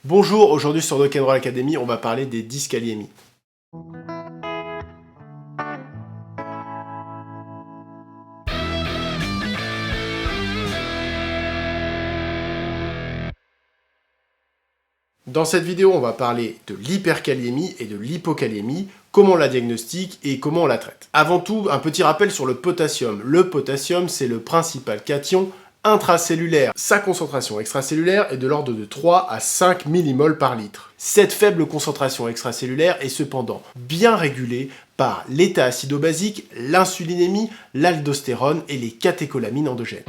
Bonjour, aujourd'hui sur Rock'n'Roll Academy, on va parler des dyscaliémies. Dans cette vidéo, on va parler de l'hyperkaliémie et de l'hypokaliémie, comment on la diagnostique et comment on la traite. Avant tout, un petit rappel sur le potassium. Le potassium, c'est le principal cation intracellulaire. Sa concentration extracellulaire est de l'ordre de 3 à 5 millimoles par litre. Cette faible concentration extracellulaire est cependant bien régulée par l'état acido-basique, l'insulinémie, l'aldostérone et les catécholamines endogènes.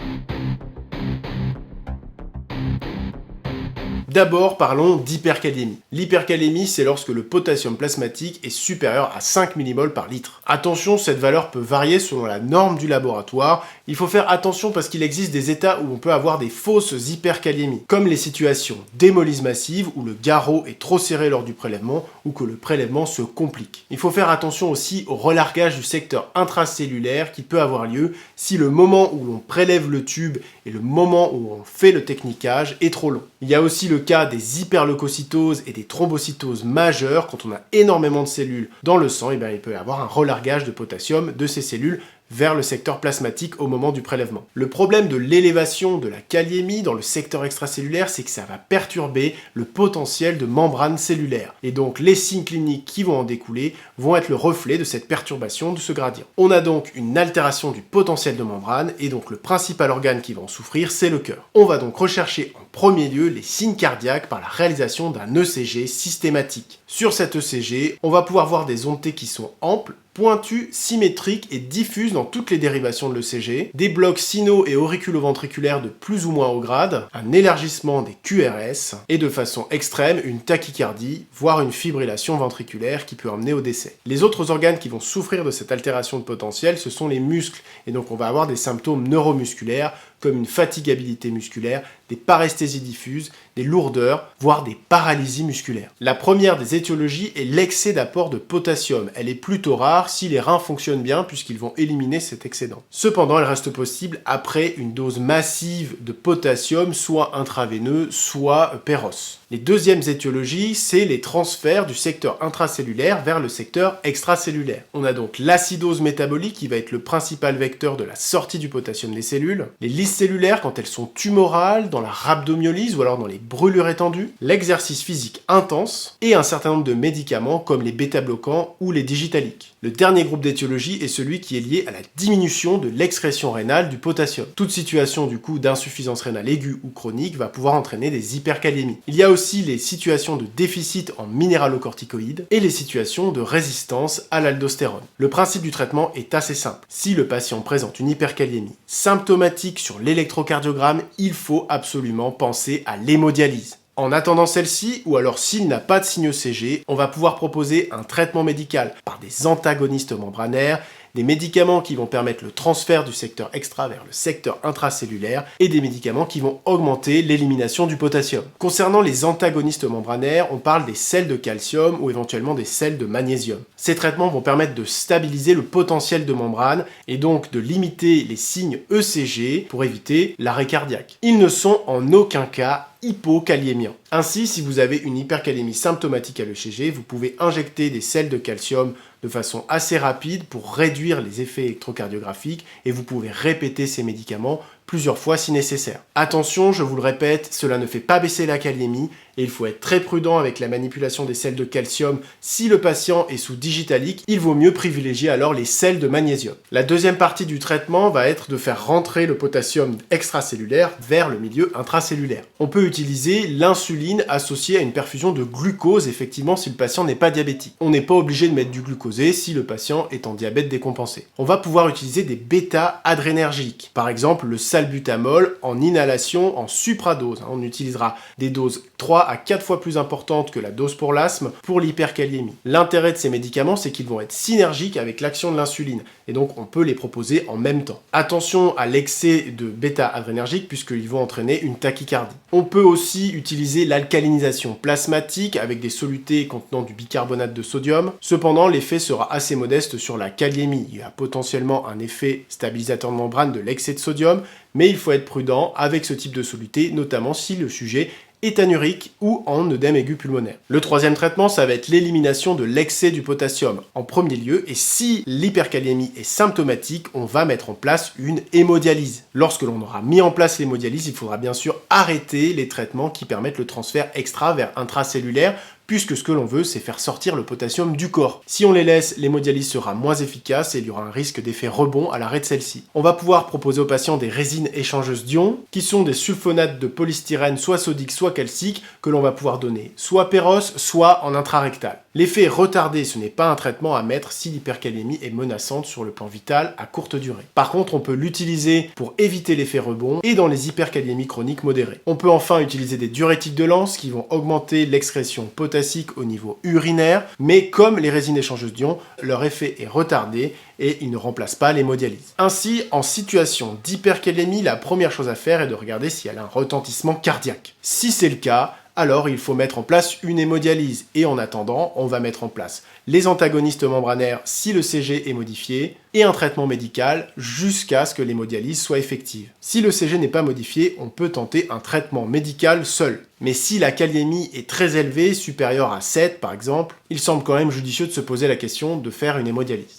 D'abord, parlons d'hyperkaliémie. L'hyperkaliémie, c'est lorsque le potassium plasmatique est supérieur à 5 millimoles par litre. Attention, cette valeur peut varier selon la norme du laboratoire. Il faut faire attention parce qu'il existe des états où on peut avoir des fausses hyperkaliémies, comme les situations d'hémolyse massive où le garrot est trop serré lors du prélèvement ou que le prélèvement se complique. Il faut faire attention aussi au relargage du secteur intracellulaire qui peut avoir lieu si le moment où l'on prélève le tube et le moment où on fait le techniquage est trop long. Il y a aussi le cas des hyperleucocytoses et des thrombocytoses majeures. Quand on a énormément de cellules dans le sang, il peut y avoir un relargage de potassium de ces cellules vers le secteur plasmatique au moment du prélèvement. Le problème de l'élévation de la kaliémie dans le secteur extracellulaire, c'est que ça va perturber le potentiel de membrane cellulaire. Et donc les signes cliniques qui vont en découler vont être le reflet de cette perturbation de ce gradient. On a donc une altération du potentiel de membrane et donc le principal organe qui va en souffrir, c'est le cœur. On va donc rechercher en premier lieu les signes cardiaques par la réalisation d'un ECG systématique. Sur cet ECG, on va pouvoir voir des ondes T qui sont amples, pointues, symétriques et diffuses dans toutes les dérivations de l'ECG, des blocs sino- et auriculo-ventriculaires de plus ou moins haut grade, un élargissement des QRS et de façon extrême une tachycardie, voire une fibrillation ventriculaire qui peut emmener au décès. Les autres organes qui vont souffrir de cette altération de potentiel, ce sont les muscles et donc on va avoir des symptômes neuromusculaires comme une fatigabilité musculaire, des paresthésies diffuses, des lourdeurs, voire des paralysies musculaires. La première des étiologies est l'excès d'apport de potassium. Elle est plutôt rare si les reins fonctionnent bien puisqu'ils vont éliminer cet excédent. Cependant, elle reste possible après une dose massive de potassium, soit intraveineux, soit péros. Les deuxièmes étiologies, c'est les transferts du secteur intracellulaire vers le secteur extracellulaire. On a donc l'acidose métabolique qui va être le principal vecteur de la sortie du potassium des cellules, les lyses cellulaires quand elles sont tumorales, dans la rhabdomyolyse ou alors dans les brûlures étendues, l'exercice physique intense et un certain nombre de médicaments comme les bêta-bloquants ou les digitaliques. Le dernier groupe d'étiologie est celui qui est lié à la diminution de l'excrétion rénale du potassium. Toute situation du coup d'insuffisance rénale aiguë ou chronique va pouvoir entraîner des hyperkaliémies. Il y a aussi les situations de déficit en minéralocorticoïdes et les situations de résistance à l'aldostérone. Le principe du traitement est assez simple. Si le patient présente une hyperkaliémie symptomatique sur l'électrocardiogramme, il faut absolument penser à l'hémodialyse. En attendant celle-ci, ou alors s'il n'a pas de signe ECG, on va pouvoir proposer un traitement médical par des antagonistes membranaires, des médicaments qui vont permettre le transfert du secteur extra vers le secteur intracellulaire et des médicaments qui vont augmenter l'élimination du potassium. Concernant les antagonistes membranaires, on parle des sels de calcium ou éventuellement des sels de magnésium. Ces traitements vont permettre de stabiliser le potentiel de membrane et donc de limiter les signes ECG pour éviter l'arrêt cardiaque. Ils ne sont en aucun cas hypokaliémiants. Ainsi, si vous avez une hyperkaliémie symptomatique à l'ECG, vous pouvez injecter des sels de calcium de façon assez rapide pour réduire les effets électrocardiographiques et vous pouvez répéter ces médicaments plusieurs fois si nécessaire. Attention, je vous le répète, cela ne fait pas baisser la kaliémie et il faut être très prudent avec la manipulation des sels de calcium. Si le patient est sous digitalique, il vaut mieux privilégier alors les sels de magnésium. La deuxième partie du traitement va être de faire rentrer le potassium extracellulaire vers le milieu intracellulaire. On peut utiliser l'insuline associée à une perfusion de glucose, effectivement, si le patient n'est pas diabétique. On n'est pas obligé de mettre du glucosé si le patient est en diabète décompensé. On va pouvoir utiliser des bêta-adrénergiques, par exemple le salbutamol en inhalation en supradose. On utilisera des doses 3 à 4 fois plus importantes que la dose pour l'asthme pour l'hyperkaliémie. L'intérêt de ces médicaments, c'est qu'ils vont être synergiques avec l'action de l'insuline et donc on peut les proposer en même temps. Attention à l'excès de bêta-adrénergiques puisqu'ils vont entraîner une tachycardie. On peut aussi utiliser l'alcalinisation plasmatique avec des solutés contenant du bicarbonate de sodium. Cependant, l'effet sera assez modeste sur la kaliémie. Il y a potentiellement un effet stabilisateur de membrane de l'excès de sodium, mais il faut être prudent avec ce type de soluté, notamment si le sujet éthanurique ou en œdème aigu pulmonaire. Le troisième traitement, ça va être l'élimination de l'excès du potassium en premier lieu, et si l'hyperkaliémie est symptomatique, on va mettre en place une hémodialyse. Lorsque l'on aura mis en place l'hémodialyse, il faudra bien sûr arrêter les traitements qui permettent le transfert extra vers intracellulaire, puisque ce que l'on veut, c'est faire sortir le potassium du corps. Si on les laisse, l'hémodialyse sera moins efficace et il y aura un risque d'effet rebond à l'arrêt de celle-ci. On va pouvoir proposer aux patients des résines échangeuses d'ions, qui sont des sulfonates de polystyrène soit sodique soit calcique, que l'on va pouvoir donner soit péros, soit en intrarectal. L'effet est retardé, ce n'est pas un traitement à mettre si l'hyperkaliémie est menaçante sur le plan vital à courte durée. Par contre, on peut l'utiliser pour éviter l'effet rebond et dans les hyperkaliémies chroniques modérées. On peut enfin utiliser des diurétiques de Lens qui vont augmenter l'excrétion potassique au niveau urinaire, mais comme les résines échangeuses d'ions, leur effet est retardé et ils ne remplacent pas l'hémodialyse. Ainsi, en situation d'hyperkaliémie, la première chose à faire est de regarder si elle a un retentissement cardiaque. Si c'est le cas, alors il faut mettre en place une hémodialyse. Et en attendant, on va mettre en place les antagonistes membranaires si le CG est modifié et un traitement médical jusqu'à ce que l'hémodialyse soit effective. Si le CG n'est pas modifié, on peut tenter un traitement médical seul. Mais si la kaliémie est très élevée, supérieure à 7 par exemple, il semble quand même judicieux de se poser la question de faire une hémodialyse.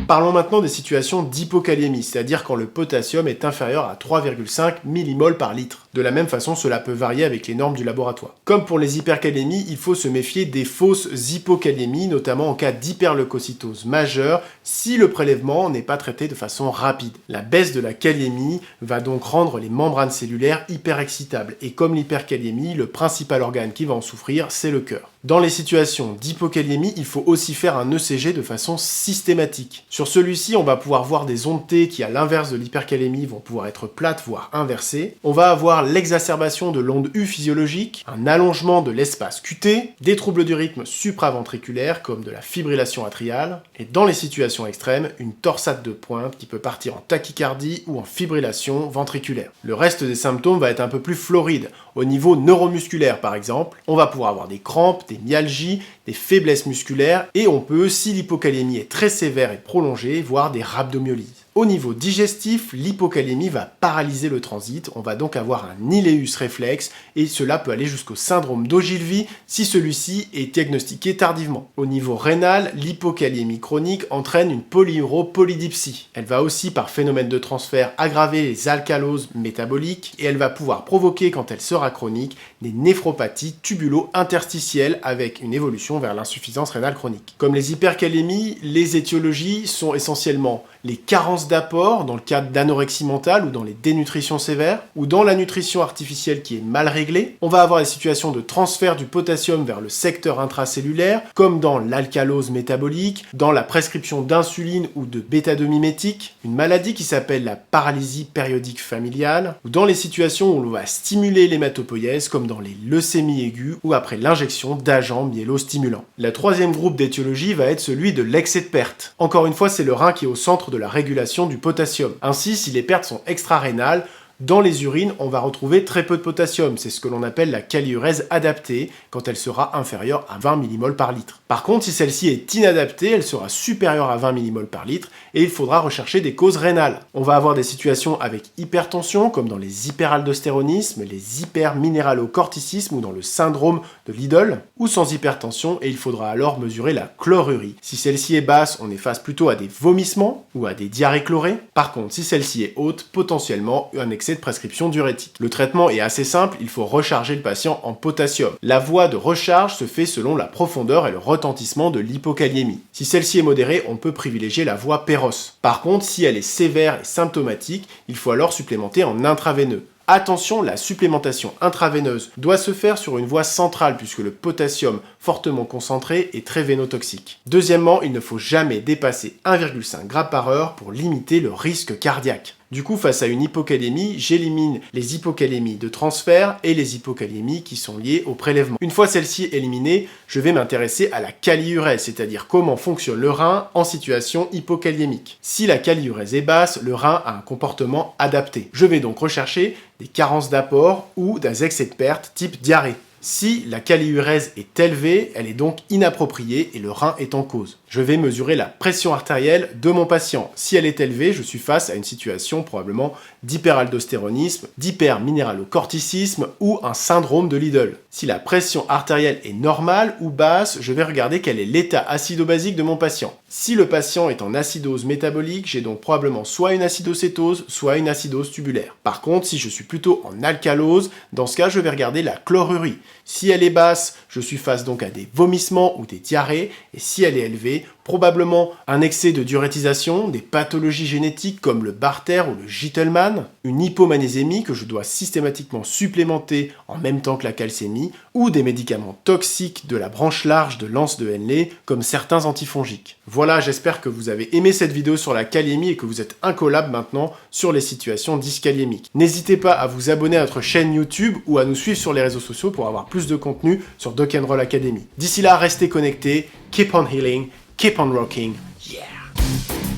Parlons maintenant des situations d'hypokaliémie, c'est-à-dire quand le potassium est inférieur à 3,5 mmol par litre. De la même façon, cela peut varier avec les normes du laboratoire. Comme pour les hyperkaliémies, il faut se méfier des fausses hypokaliémies, notamment en cas d'hyperleucocytose majeure, si le prélèvement n'est pas traité de façon rapide. La baisse de la kaliémie va donc rendre les membranes cellulaires hyperexcitables, et comme l'hyperkaliémie, le principal organe qui va en souffrir, c'est le cœur. Dans les situations d'hypokaliémie, il faut aussi faire un ECG de façon systématique. Sur celui-ci, on va pouvoir voir des ondes T qui, à l'inverse de l'hyperkaliémie, vont pouvoir être plates, voire inversées. On va avoir l'exacerbation de l'onde U physiologique, un allongement de l'espace QT, des troubles du rythme supraventriculaire, comme de la fibrillation atriale, et dans les situations extrêmes, une torsade de pointe qui peut partir en tachycardie ou en fibrillation ventriculaire. Le reste des symptômes va être un peu plus floride. Au niveau neuromusculaire, par exemple, on va pouvoir avoir des crampes, des myalgies, des faiblesses musculaires, et on peut, si l'hypokaliémie est très sévère et prolongée, voir des rhabdomyolyses. Au niveau digestif, l'hypokaliémie va paralyser le transit, on va donc avoir un iléus réflexe et cela peut aller jusqu'au syndrome d'Ogilvie si celui-ci est diagnostiqué tardivement. Au niveau rénal, l'hypokaliémie chronique entraîne une polyuropolydipsie. Elle va aussi par phénomène de transfert aggraver les alcaloses métaboliques et elle va pouvoir provoquer, quand elle sera chronique, des néphropathies tubulo-interstitielles avec une évolution vers l'insuffisance rénale chronique. Comme les hyperkaliémies, les étiologies sont essentiellement les carences d'apport dans le cadre d'anorexie mentale ou dans les dénutritions sévères, ou dans la nutrition artificielle qui est mal réglée. On va avoir des situations de transfert du potassium vers le secteur intracellulaire, comme dans l'alcalose métabolique, dans la prescription d'insuline ou de bêta-2 mimétique, une maladie qui s'appelle la paralysie périodique familiale, ou dans les situations où l'on va stimuler l'hématopoïèse, comme dans les leucémies aiguës ou après l'injection d'agents myélostimulants. Le troisième groupe d'étiologie va être celui de l'excès de perte. Encore une fois, c'est le rein qui est au centre de la régulation du potassium. Ainsi, si les pertes sont extra-rénales, dans les urines, on va retrouver très peu de potassium. C'est ce que l'on appelle la kaliurèse adaptée, quand elle sera inférieure à 20 mmol par litre. Par contre, si celle-ci est inadaptée, elle sera supérieure à 20 mmol par litre et il faudra rechercher des causes rénales. On va avoir des situations avec hypertension, comme dans les hyperaldostéronismes, les hyperminéralocorticismes ou dans le syndrome de Lidl, ou sans hypertension, et il faudra alors mesurer la chlorurie. Si celle-ci est basse, on est face plutôt à des vomissements ou à des diarrhées chlorées. Par contre, si celle-ci est haute, potentiellement un excès de prescription diurétique. Le traitement est assez simple, il faut recharger le patient en potassium. La voie de recharge se fait selon la profondeur et le retentissement de l'hypokaliémie. Si celle-ci est modérée, on peut privilégier la voie péros. Par contre, si elle est sévère et symptomatique, il faut alors supplémenter en intraveineux. Attention, la supplémentation intraveineuse doit se faire sur une voie centrale puisque le potassium fortement concentré est très vénotoxique. Deuxièmement, il ne faut jamais dépasser 1,5 g par heure pour limiter le risque cardiaque. Du coup, face à une hypokaliémie, j'élimine les hypokaliémies de transfert et les hypokaliémies qui sont liées au prélèvement. Une fois celle-ci éliminée, je vais m'intéresser à la kaliurèse, c'est-à-dire comment fonctionne le rein en situation hypokaliémique. Si la kaliurèse est basse, le rein a un comportement adapté. Je vais donc rechercher des carences d'apport ou des excès de perte type diarrhée. Si la kaliurèse est élevée, elle est donc inappropriée et le rein est en cause. je vais mesurer la pression artérielle de mon patient. Si elle est élevée, je suis face à une situation probablement d'hyperaldostéronisme, d'hyperminéralocorticisme ou un syndrome de Lidl. Si la pression artérielle est normale ou basse, je vais regarder quel est l'état acido-basique de mon patient. Si le patient est en acidose métabolique, j'ai donc probablement soit une acidocétose, soit une acidose tubulaire. Par contre, si je suis plutôt en alcalose, dans ce cas, je vais regarder la chlorurie. Si elle est basse, je suis face donc à des vomissements ou des diarrhées, et si elle est élevée, probablement un excès de diurétisation, des pathologies génétiques comme le Bartter ou le Gitelman, une hypomagnésémie que je dois systématiquement supplémenter en même temps que la calcémie, ou des médicaments toxiques de la branche large de l'anse de Henle, comme certains antifongiques. Voilà, j'espère que vous avez aimé cette vidéo sur la kaliémie et que vous êtes incollable maintenant sur les situations dyskaliémiques. N'hésitez pas à vous abonner à notre chaîne YouTube ou à nous suivre sur les réseaux sociaux pour avoir plus de contenu sur Doc & Roll Academy. D'ici là, restez connectés, keep on healing, keep on rocking, yeah!